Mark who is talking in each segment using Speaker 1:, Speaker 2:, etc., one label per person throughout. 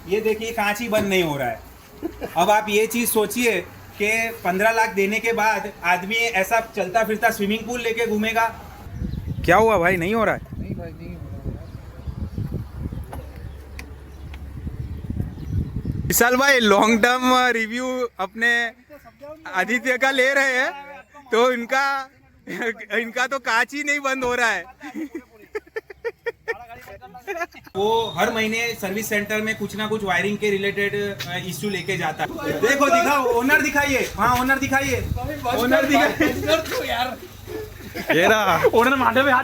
Speaker 1: ये देखिए कांच ही बंद नहीं हो रहा है। अब आप ये चीज सोचिए कि 15 लाख देने के बाद आदमी ऐसा चलता फिरता स्विमिंग पूल लेके घूमेगा। क्या हुआ भाई, नहीं हो रहा है?
Speaker 2: नहीं भाई, नहीं हो रहा है।
Speaker 1: विशाल भाई लॉन्ग टर्म रिव्यू अपने आदित्य का ले रहे हैं, तो इनका तो कांच ही नहीं बंद हो रहा है। वो हर महीने सर्विस सेंटर में कुछ ना कुछ वायरिंग के रिलेटेड इश्यू लेके जाता है। देखो दिखाओ, ओनर दिखाइए। हाँ ओनर दिखाइए, ओनर दिखाइए यार। ये रहा ओनर, माथे पे हाथ।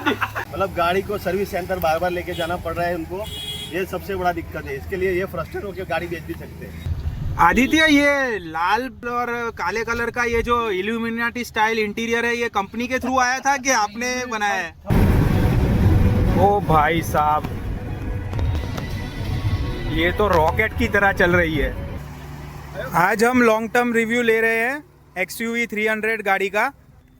Speaker 3: मतलब गाड़ी को सर्विस सेंटर बार बार लेके जाना पड़ रहा है उनको, ये सबसे बड़ा दिक्कत है। इसके लिए ये फ्रस्ट्रेट होकर गाड़ी बेच भी सकते हैं।
Speaker 1: आदित्य, ये लाल और काले कलर का ये जो इल्यूमिनाटी स्टाइल इंटीरियर है, ये कंपनी के थ्रू आया था कि आपने बनाया है? ओ भाई साहब, ये तो रॉकेट की तरह चल रही है। आज हम लॉन्ग टर्म रिव्यू ले रहे हैं XUV 300 गाड़ी का,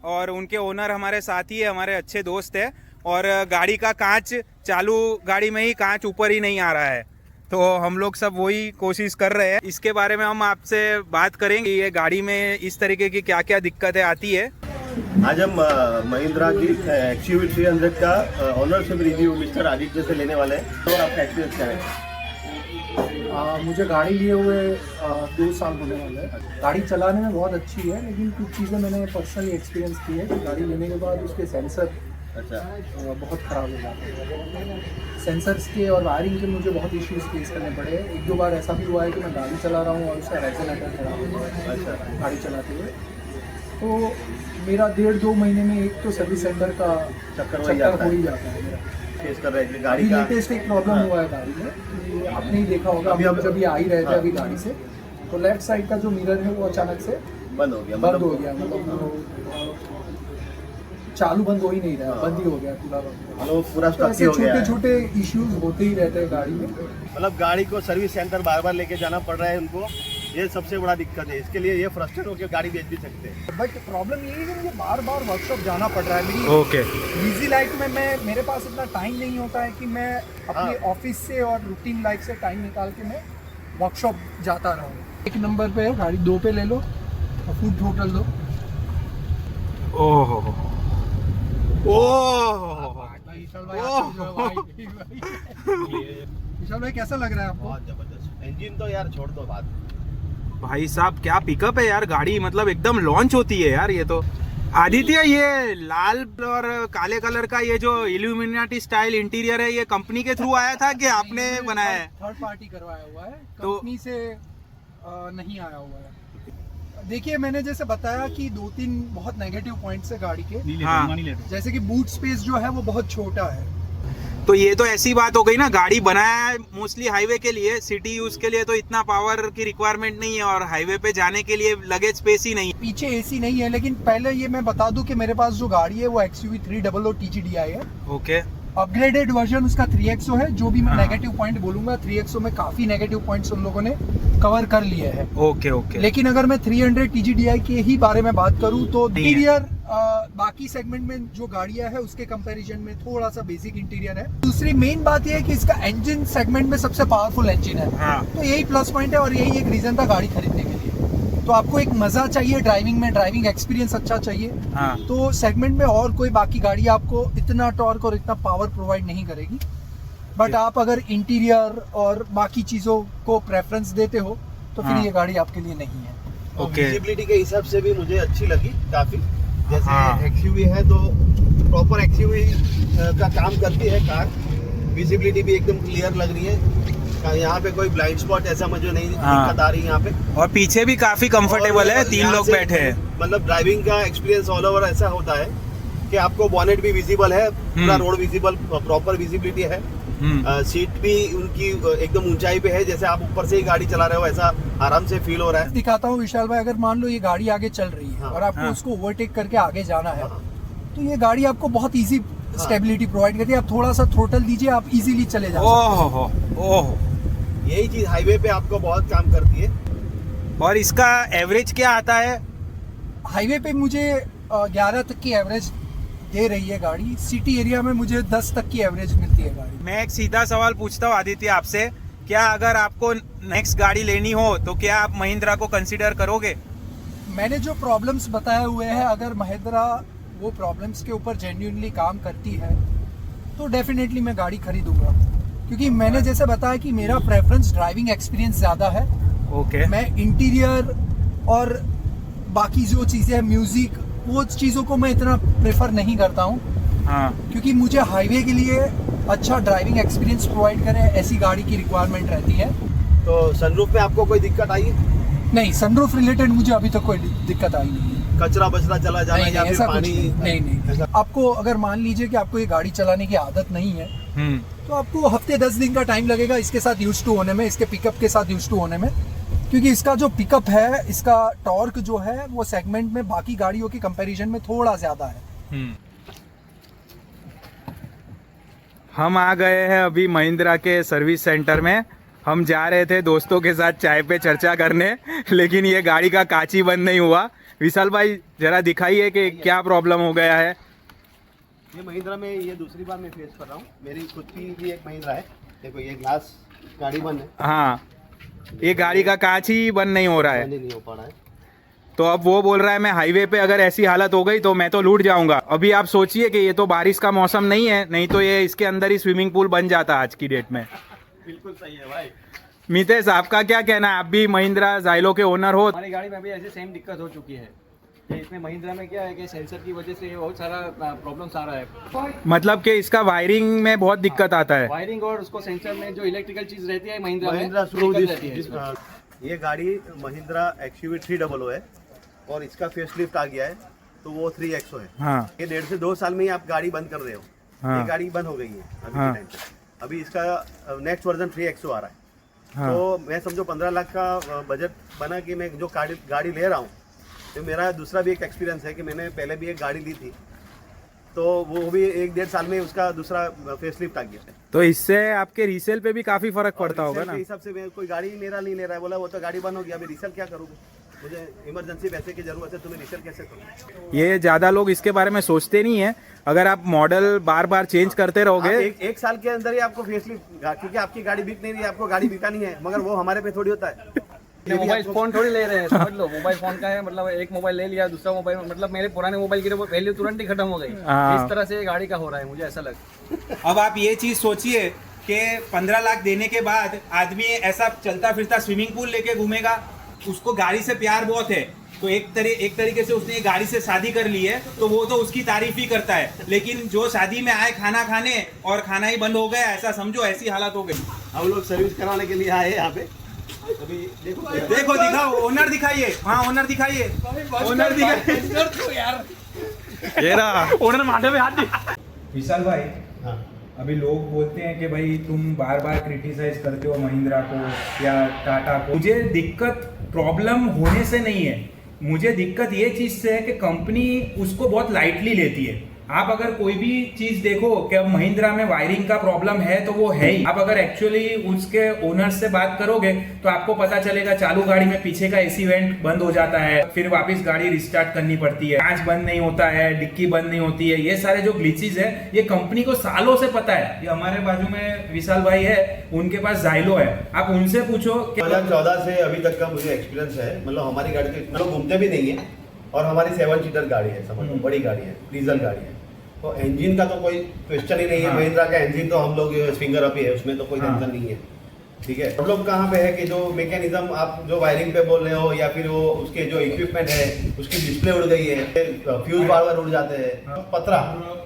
Speaker 1: और उनके ओनर हमारे साथ ही है, हमारे अच्छे दोस्त है। और गाड़ी का कांच, चालू गाड़ी में ही कांच ऊपर ही नहीं आ रहा है, तो हम लोग सब वही कोशिश कर रहे हैं। इसके बारे में हम आपसे बात करेंगे, ये गाड़ी में इस तरीके की क्या क्या दिक्कतें आती है।
Speaker 3: आज हम महिंद्रा की XUV 300 का ऑनरशिप रिव्यू मिस्टर आदित्य से लेने वाले हैं। तो आपका एक्सपीरियंस क्या है?
Speaker 2: मुझे गाड़ी लिए हुए 2 साल होने वाले हैं। गाड़ी चलाने में बहुत अच्छी है, लेकिन कुछ चीज़ें मैंने पर्सनली एक्सपीरियंस की है कि गाड़ी लेने के बाद उसके सेंसर बहुत ख़राब हो जाते हैं। सेंसर्स के और वायरिंग के मुझे बहुत इश्यूज फेस करने पड़े। 1-2 बार ऐसा भी हुआ है कि मैं गाड़ी चला रहा हूँ और उसका रेजोनेटर खराब हो गया गाड़ी चलाते हुए। तो मेरा 1.5-2 महीने में एक तो सर्विस सेंटर का चक्कर हो ही जाता है मेरा।
Speaker 3: फेस कर रहे हैं गाड़ी
Speaker 2: अभी
Speaker 3: का
Speaker 2: लेटेस्ट एक प्रॉब्लम हुआ है गाड़ी में, आपने ही देखा होगा। अभी जब ये आ ही रहे थे अभी गाड़ी से, तो लेफ्ट साइड का जो मिरर है वो अचानक से
Speaker 3: बंद हो गया।
Speaker 2: मतलब चालू बंद हो ही नहीं रहा, बंद ही हो गया पूरा।
Speaker 3: पूरा
Speaker 2: तो ऐसे छोटे छोटे इश्यूज होते ही रहते हैं गाड़ी में।
Speaker 3: मतलब गाड़ी को सर्विस सेंटर बार बार लेके जाना पड़ रहा है उनको, ये सबसे बड़ा दिक्कत है। इसके लिए ये फ्रस्ट्रेट होकर गाड़ी बेच भी सकते हैं।
Speaker 2: बट प्रॉब्लम यही है कि मुझे बार बार वर्कशॉप जाना पड़ रहा है। मेरी बिजी लाइफ में मेरे पास इतना टाइम नहीं होता है कि मैं अपने ऑफिस से और रूटीन लाइफ से टाइम निकाल के मैं वर्कशॉप जाता रहूँ। 1 नंबर पे है गाड़ी, 2 पे ले लो और फुल थ्रोटल दो।
Speaker 1: ओह
Speaker 2: विशाल भाई कैसा लग रहा है आपको?
Speaker 3: बहुत जबरदस्त इंजन तो यार छोड़ दो बात।
Speaker 1: भाई साहब क्या पिकअप है यार गाड़ी, मतलब एकदम लॉन्च होती है यार ये तो। आदित्य, ये लाल और काले कलर का ये जो इल्यूमिनाटी स्टाइल इंटीरियर है, ये कंपनी के थ्रू आया था कि आपने बनाया है?
Speaker 2: थर्ड पार्टी करवाया हुआ है,
Speaker 1: तो
Speaker 2: कंपनी से नहीं आया हुआ है। देखिए, मैंने जैसे बताया कि 2-3 बहुत नेगेटिव पॉइंट्स है गाड़ी के।
Speaker 1: हाँ।
Speaker 2: जैसे कि बूट स्पेस जो है वो बहुत छोटा है।
Speaker 1: तो ये तो ऐसी बात हो गई ना, गाड़ी बनाया है मोस्टली हाईवे के लिए, सिटी यूज के लिए तो इतना पावर की रिक्वायरमेंट नहीं है, और हाईवे पे जाने के लिए लगेज स्पेस ही नहीं।
Speaker 2: पीछे एसी नहीं है, लेकिन पहले ये मैं बता दूं कि मेरे पास जो गाड़ी है वो XUV 300 TGDI है।
Speaker 1: ओके।
Speaker 2: अपग्रेडेड वर्जन उसका 3XO है। जो भी मैं
Speaker 1: हाँ।
Speaker 2: नेगेटिव पॉइंट बोलूंगा, 3XO में काफी नेगेटिव पॉइंट्स उन लोगों ने कवर कर लिए हैं।
Speaker 1: Okay okay.
Speaker 2: लेकिन अगर मैं 300 TGDI के ही बारे में बात करूं तो इंटीरियर बाकी सेगमेंट में जो गाड़ियां है उसके कंपैरिजन में थोड़ा सा बेसिक इंटीरियर है। दूसरी मेन बात यह है कि इसका इंजन सेगमेंट में सबसे पावरफुल इंजन है।
Speaker 1: हाँ।
Speaker 2: तो यही प्लस पॉइंट है और यही एक रीजन था गाड़ी खरीदने के लिए। तो आपको एक मजा चाहिए ड्राइविंग में, ड्राइविंग एक्सपीरियंस अच्छा चाहिए।
Speaker 1: हाँ।
Speaker 2: तो सेगमेंट में और कोई बाकी गाड़ी आपको इतना टॉर्क और इतना पावर प्रोवाइड नहीं करेगी। बट आप अगर इंटीरियर और बाकी चीजों को प्रेफरेंस देते हो तो फिर
Speaker 1: हाँ।
Speaker 2: ये गाड़ी आपके लिए नहीं है।
Speaker 1: ओके।
Speaker 3: विजिबिलिटी के हिसाब से भी मुझे अच्छी लगी काफी। जैसे
Speaker 1: हाँ।
Speaker 3: XUV है तो प्रॉपर XUV का काम करती है कार। विजिबिलिटी भी एकदम क्लियर लग रही है। यहाँ पे कोई ब्लाइंड स्पॉट ऐसा मुझे नहीं दिक्कत आ रही है यहाँ पे।
Speaker 1: और पीछे भी काफी कंफर्टेबल है, 3 लोग बैठे हैं।
Speaker 3: मतलब ड्राइविंग का एक्सपीरियंस ऑल ओवर ऐसा होता है कि आपको बॉनेट भी विजिबल है, पूरा रोड विजिबल, प्रॉपर विजिबिलिटी है। सीट भी उनकी एकदम ऊंचाई पे है, जैसे आप ऊपर से ही गाड़ी चला रहे हो ऐसा आराम से फील हो रहा है।
Speaker 2: दिखाता हूँ विशाल भाई, अगर मान लो ये गाड़ी आगे चल रही है और आपको उसको ओवरटेक करके आगे जाना है, तो ये गाड़ी आपको बहुत इजी स्टेबिलिटी प्रोवाइड करती है। आप थोड़ा सा थ्रोटल दीजिए, आप इजीली चले जा सकते
Speaker 1: ओह।
Speaker 3: यही चीज हाईवे पे आपको बहुत काम करती है।
Speaker 1: और इसका एवरेज क्या आता है?
Speaker 2: हाईवे पे मुझे 11 तक की एवरेज दे रही है गाड़ी। सिटी एरिया में मुझे 10 तक की एवरेज मिलती है गाड़ी।
Speaker 1: मैं एक सीधा सवाल पूछता हूँ आदित्य आपसे क्या अगर आपको नेक्स्ट गाड़ी लेनी हो तो क्या आप महिंद्रा को कंसिडर करोगे?
Speaker 2: मैंने जो प्रॉब्लम्स बताए हुए हैं, अगर महिंद्रा वो प्रॉब्लम्स के ऊपर जेन्युइनली काम करती है तो डेफिनेटली मैं गाड़ी खरीदूंगा, क्योंकि मैंने जैसे बताया कि मेरा प्रेफरेंस ड्राइविंग एक्सपीरियंस ज़्यादा है।
Speaker 1: ओके।
Speaker 2: मैं इंटीरियर और बाकी जो चीज़ें हैं, म्यूज़िक, वो चीज़ों को मैं इतना प्रेफर नहीं करता हूँ।
Speaker 1: हाँ।
Speaker 2: क्योंकि मुझे हाईवे के लिए अच्छा ड्राइविंग एक्सपीरियंस प्रोवाइड करे, ऐसी गाड़ी की रिक्वायरमेंट रहती है।
Speaker 3: तो सनरूफ में आपको कोई दिक्कत आई?
Speaker 2: नहीं, सनरूफ रिलेटेड मुझे अभी तक कोई दिक्कत आई नहीं है।
Speaker 3: कचरा बचरा चला जाना या फिर
Speaker 2: ऐसा कुछ
Speaker 3: पानी?
Speaker 2: नहीं। आपको अगर मान लीजिए कि आपको ये गाड़ी चलाने की आदत नहीं है तो आपको हफ्ते 10 दिन का टाइम लगेगा इसके साथ यूज टू होने में, इसके पिकअप के साथ यूज टू होने में, क्योंकि इसका जो पिकअप है, इसका टॉर्क जो है वो सेगमेंट में बाकी गाड़ियों के कंपैरिजन में थोड़ा ज्यादा है।
Speaker 1: हम आ गए हैं अभी महिंद्रा के सर्विस सेंटर में। हम जा रहे थे दोस्तों के साथ चाय पे चर्चा करने, लेकिन ये गाड़ी का कांच ही बंद नहीं हुआ। विशाल भाई जरा दिखाइए कि क्या प्रॉब्लम हो गया है।
Speaker 3: ये महिंद्रा में ये दूसरी बार मैं फेस कर रहा हूँ। मेरी खुद की भी एक महिंद्रा है, देखो ये ग्लास गाड़ी बंद है।
Speaker 1: हाँ, ये गाड़ी का कांच ही बंद नहीं हो रहा है।
Speaker 3: नहीं हो पा रहा है।
Speaker 1: तो अब वो बोल रहा है मैं हाईवे पे अगर ऐसी हालत हो गई तो मैं तो लूट जाऊंगा। अभी आप सोचिए कि ये तो बारिश का मौसम नहीं है, नहीं तो ये इसके अंदर ही स्विमिंग पूल बन जाता आज की डेट में।
Speaker 3: बिल्कुल सही है भाई।
Speaker 1: मितेश, आपका क्या कहना है? आप भी महिंद्रा जाइलो के ओनर हो।
Speaker 4: हमारी गाड़ी में भी ऐसे सेम दिक्कत हो चुकी है। इसमें महिंद्रा में क्या है कि सेंसर की वजह से बहुत सारा प्रॉब्लम्स आ रहा है।
Speaker 1: मतलब कि इसका वायरिंग में बहुत दिक्कत आता है।
Speaker 4: वायरिंग और उसको सेंसर में जो इलेक्ट्रिकल चीज रहती है महिंद्रा
Speaker 3: ये गाड़ी महिंद्रा XUV 300 है और इसका फेसलिफ्ट आ गया है तो वो 3XO है।
Speaker 1: हाँ।
Speaker 3: ये 1.5 से 2 साल में ही आप गाड़ी बंद कर रहे हो।
Speaker 1: हाँ।
Speaker 3: ये गाड़ी बंद हो गई है अभी
Speaker 1: हाँ।
Speaker 3: के टाइम पे। अभी इसका नेक्स्ट वर्जन 3XO आ रहा है।
Speaker 1: हाँ।
Speaker 3: तो मैं समझो 15 लाख का बजट बना कि मैं जो गाड़ी ले रहा हूँ, तो मेरा दूसरा भी एक एक्सपीरियंस है कि मैंने पहले भी एक गाड़ी ली थी, तो वो भी 1-1.5 साल में उसका दूसरा फेसलिफ्ट आ गया है।
Speaker 1: तो इससे आपके रीसेल पे भी काफी फर्क पड़ता होगा ना?
Speaker 3: हिसाब से मैं कोई गाड़ी मेरा नहीं ले रहा है, बोला वो तो गाड़ी बंद हो गया, अभी रीसेल क्या करूँगा? मुझे इमरजेंसी पैसे की जरूरत है तो मैं रीसेल कैसे करूँ?
Speaker 1: ये ज्यादा लोग इसके बारे में सोचते नहीं है। अगर आप मॉडल बार बार चेंज करते रहोगे,
Speaker 3: एक साल के अंदर ही आपको फेसलिफ्ट, क्योंकि आपकी गाड़ी बिक नहीं रही है, आपको गाड़ी बिकानी है, मगर वो हमारे पे थोड़ी होता है।
Speaker 4: मोबाइल फोन थोड़ी ले रहे हैं, समझ लो मोबाइल फोन का है, मतलब एक मोबाइल ले लिया, दूसरा मोबाइल, मतलब मेरे पुराने मोबाइल की वैल्यू तुरंत ही खत्म हो गई।
Speaker 1: हाँ।
Speaker 4: इस तरह से गाड़ी का हो रहा है, मुझे ऐसा लगता।
Speaker 1: अब आप ये चीज सोचिए कि 15 लाख देने के बाद आदमी ऐसा चलता फिरता स्विमिंग पूल लेके घूमेगा। उसको गाड़ी से प्यार बहुत है, तो एक तरीके से उसने गाड़ी से शादी कर ली है, तो वो तो उसकी तारीफ ही करता है। लेकिन जो शादी में आए खाना खाने और खाना ही बंद हो गया, ऐसा समझो, ऐसी हालत हो गई।
Speaker 3: हम लोग सर्विस कराने के लिए आए यहाँ पे। अभी
Speaker 1: देखो दिखाओ, ओनर दिखाइए। हाँ, ओनर दिखाइए, ओनर दिखाइए यार। ये रहा ओनर, माथे पे हाथ दे। विशाल भाई,
Speaker 3: हाँ।
Speaker 1: अभी लोग बोलते हैं कि भाई तुम बार बार क्रिटिसाइज करते हो महिंद्रा को या टाटा को। मुझे दिक्कत प्रॉब्लम होने से नहीं है, मुझे दिक्कत ये चीज से है कि कंपनी उसको बहुत लाइटली लेती है। आप अगर कोई भी चीज देखो कि अब महिंद्रा में वायरिंग का प्रॉब्लम है तो वो है ही। आप अगर एक्चुअली उसके ओनर से बात करोगे तो आपको पता चलेगा चालू गाड़ी में पीछे का एसी वेंट बंद हो जाता है, फिर वापस गाड़ी रिस्टार्ट करनी पड़ती है, कांच बंद नहीं होता है, डिक्की बंद नहीं होती है। ये सारे जो ग्लिचेस है ये कंपनी को सालों से पता है। ये हमारे बाजू में विशाल भाई है, उनके पास जाइलो है, आप उनसे पूछो।
Speaker 3: 2014 से अभी तक का मुझे एक्सपीरियंस है। मतलब हमारी गाड़ी तो इतना लोग घूमते भी नहीं है और हमारी 7 सीटर गाड़ी है, समझ लो बड़ी गाड़ी है, डीजल गाड़ी है, तो इंजन का तो कोई क्वेश्चन ही नहीं है।
Speaker 1: हाँ।
Speaker 3: महिंद्रा का इंजन तो हम लोग फिंगर अप ही है, उसमें तो कोई
Speaker 1: हाँ।
Speaker 3: टेंशन नहीं है। ठीक है, प्रॉब्लम कहाँ पे है कि जो मैकेनिज्म आप जो वायरिंग पे बोल रहे हो या फिर वो उसके जो इक्विपमेंट है उसकी डिस्प्ले उड़ गई है, फ्यूज बार बार उड़ जाते हैं। पतरा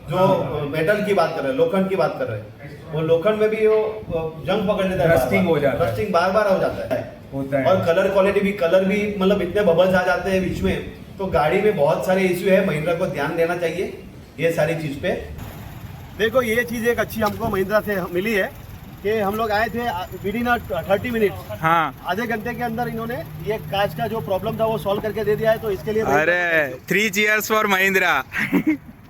Speaker 3: जो मेटल की बात कर रहे हैं, लोखंड की बात कर रहे हैं, वो लोखंड में भी वो जंग पकड़ लेता है,
Speaker 1: रस्टिंग हो जाता है,
Speaker 3: रस्टिंग बार बार हो जाता है
Speaker 1: होता है।
Speaker 3: और कलर क्वालिटी भी, कलर भी मतलब इतने बबल्स आ जाते हैं बीच में। तो गाड़ी में बहुत सारे इश्यू है, महिंद्रा को ध्यान देना चाहिए ये सारी चीज पे। देखो ये चीज एक अच्छी हमको महिंद्रा से मिली है कि हम लोग आए थे विदिन 30 मिनट,
Speaker 1: हाँ,
Speaker 3: आधे घंटे के अंदर इन्होंने ये कांच का जो प्रॉब्लम था वो सॉल्व करके दे दिया है। तो इसके लिए
Speaker 1: अरे 3 cheers फॉर महिंद्रा।